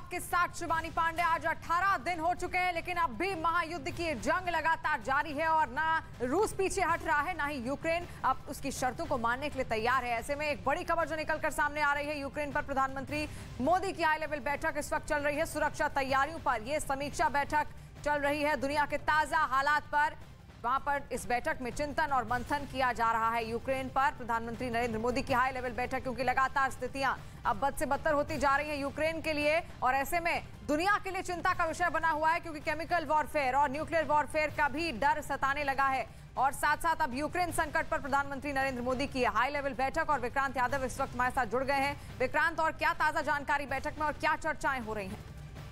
आपके साथ शिवानी पांडे। आज 18 दिन हो चुके हैं, लेकिन अब भी महायुद्ध की जंग लगातार जारी है और ना रूस पीछे हट रहा है, ना ही यूक्रेन अब उसकी शर्तों को मानने के लिए तैयार है। ऐसे में एक बड़ी खबर जो निकलकर सामने आ रही है, यूक्रेन पर प्रधानमंत्री मोदी की हाई लेवल बैठक इस वक्त चल रही है। सुरक्षा तैयारियों पर यह समीक्षा बैठक चल रही है, दुनिया के ताजा हालात पर वहां पर इस बैठक में चिंतन और मंथन किया जा रहा है। यूक्रेन पर प्रधानमंत्री नरेंद्र मोदी की हाई लेवल बैठक, क्योंकि लगातार स्थितियां अब बद से बदतर होती जा रही हैं यूक्रेन के लिए, और ऐसे में दुनिया के लिए चिंता का विषय बना हुआ है, क्योंकि केमिकल वॉरफेयर और न्यूक्लियर वॉरफेयर का भी डर सताने लगा है। और साथ साथ अब यूक्रेन संकट पर प्रधानमंत्री नरेंद्र मोदी की हाई लेवल बैठक, और विक्रांत यादव इस वक्त हमारे साथ जुड़ गए हैं। विक्रांत, और क्या ताजा जानकारी बैठक में और क्या चर्चाएं हो रही हैं?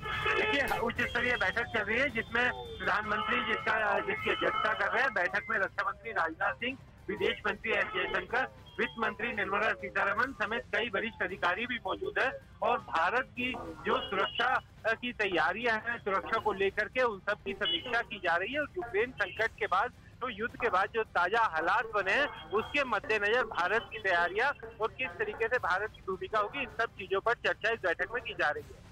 देखिए, उच्च स्तरीय बैठक चल रही है जिसमें प्रधानमंत्री जिसकी अध्यक्षता कर रहे हैं। बैठक में रक्षा मंत्री राजनाथ सिंह, विदेश मंत्री एस जयशंकर, वित्त मंत्री निर्मला सीतारमण समेत कई वरिष्ठ अधिकारी भी मौजूद है। और भारत की जो सुरक्षा की तैयारियां हैं, सुरक्षा को लेकर के उन सब की समीक्षा की जा रही है। और यूक्रेन संकट के बाद, तो युद्ध के बाद जो ताजा हालात बने हैं, उसके मद्देनजर भारत की तैयारियां और किस तरीके से भारत की भूमिका होगी, इन सब चीजों पर चर्चा इस बैठक में की जा रही है।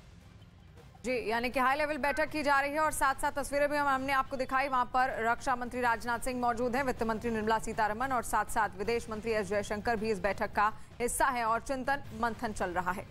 जी, यानी कि हाई लेवल बैठक की जा रही है, और साथ साथ तस्वीरें भी हमने आपको दिखाई। वहां पर रक्षा मंत्री राजनाथ सिंह मौजूद हैं, वित्त मंत्री निर्मला सीतारमण और साथ साथ विदेश मंत्री एस जयशंकर भी इस बैठक का हिस्सा है, और चिंतन मंथन चल रहा है।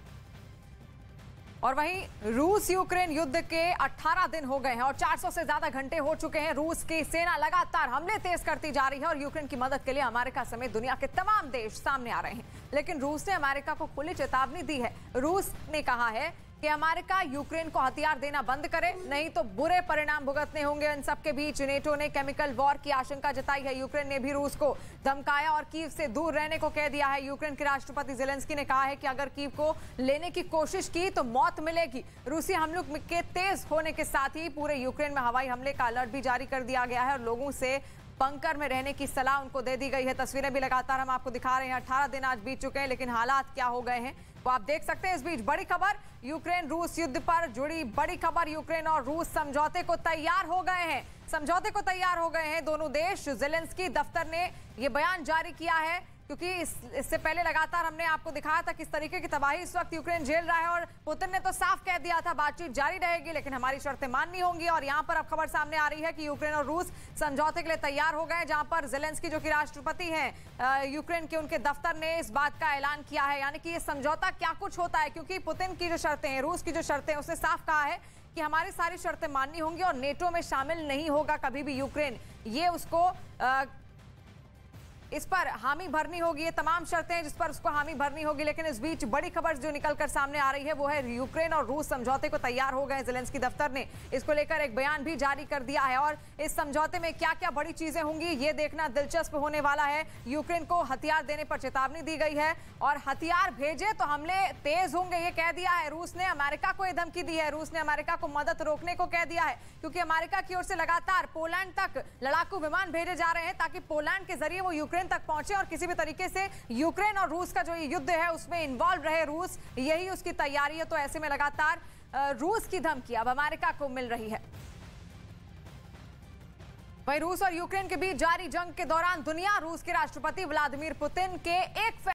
और वहीं रूस यूक्रेन युद्ध के 18 दिन हो गए हैं और 400 से ज्यादा घंटे हो चुके हैं। रूस की सेना लगातार हमले तेज करती जा रही है, और यूक्रेन की मदद के लिए अमेरिका समेत दुनिया के तमाम देश सामने आ रहे हैं। लेकिन रूस ने अमेरिका को खुली चेतावनी दी है। रूस ने कहा है कि अमेरिका यूक्रेन को हथियार देना बंद करे, नहीं तो बुरे परिणाम भुगतने होंगे। इन सबके बीच नेटो ने केमिकल वॉर की आशंका जताई है। यूक्रेन ने भी रूस को धमकाया और कीव से दूर रहने को कह दिया है। यूक्रेन के राष्ट्रपति ज़ेलेंस्की ने कहा है कि अगर कीव को लेने की कोशिश की तो मौत मिलेगी। रूसी हमलों के तेज होने के साथ ही पूरे यूक्रेन में हवाई हमले का अलर्ट भी जारी कर दिया गया है, और लोगों से बंकर में रहने की सलाह उनको दे दी गई है। तस्वीरें भी लगातार हम आपको दिखा रहे हैं। 18 दिन आज बीत चुके हैं, लेकिन हालात क्या हो गए हैं वो आप देख सकते हैं। इस बीच बड़ी खबर, यूक्रेन रूस युद्ध पर जुड़ी बड़ी खबर। यूक्रेन और रूस समझौते को तैयार हो गए हैं, समझौते को तैयार हो गए हैं दोनों देश। ज़ेलेंस्की दफ्तर ने यह बयान जारी किया है, क्योंकि इससे पहले लगातार हमने आपको दिखाया था किस तरीके की तबाही इस वक्त यूक्रेन झेल रहा है, और पुतिन ने तो साफ कह दिया था बातचीत जारी रहेगी, लेकिन हमारी शर्तें माननी होंगी। और यहां पर अब खबर सामने आ रही है कि यूक्रेन और रूस समझौते के लिए तैयार हो गए, जहां पर ज़ेलेंस्की जो कि राष्ट्रपति हैं यूक्रेन के, उनके दफ्तर ने इस बात का ऐलान किया है। यानी कि ये समझौता क्या कुछ होता है, क्योंकि पुतिन की जो शर्तें हैं, रूस की जो शर्तें हैं, उसने साफ कहा है कि हमारी सारी शर्तें माननी होंगी और नेटो में शामिल नहीं होगा कभी भी यूक्रेन। ये उसको इस पर हामी भरनी होगी। ये तमाम शर्तें हैं जिस पर उसको हामी भरनी होगी। लेकिन इस बीच बड़ी खबर जो निकलकर सामने आ रही है वो है यूक्रेन और रूस समझौते को तैयार हो गए। ज़ेलेंस्की दफ्तर ने इसको लेकर एक बयान भी जारी कर दिया है, और इस समझौते में क्या क्या बड़ी चीजें होंगी ये देखना दिलचस्प होने वाला है। यूक्रेन को हथियार देने पर चेतावनी दी गई है, और हथियार भेजे तो हमले तेज होंगे ये कह दिया है। रूस ने अमेरिका को यह धमकी दी है, रूस ने अमेरिका को मदद रोकने को कह दिया है, क्योंकि अमेरिका की ओर से लगातार पोलैंड तक लड़ाकू विमान भेजे जा रहे हैं, ताकि पोलैंड के जरिए वो यूक्रेन तक पहुंचे और किसी भी तरीके से यूक्रेन और रूस का जो ये युद्ध है उसमें इन्वॉल्व रहे रूस, यही उसकी तैयारी है। तो ऐसे में लगातार रूस की धमकी अब अमेरिका को मिल रही है। वहीं रूस और यूक्रेन के बीच जारी जंग के दौरान दुनिया रूस के राष्ट्रपति व्लादिमीर पुतिन के एक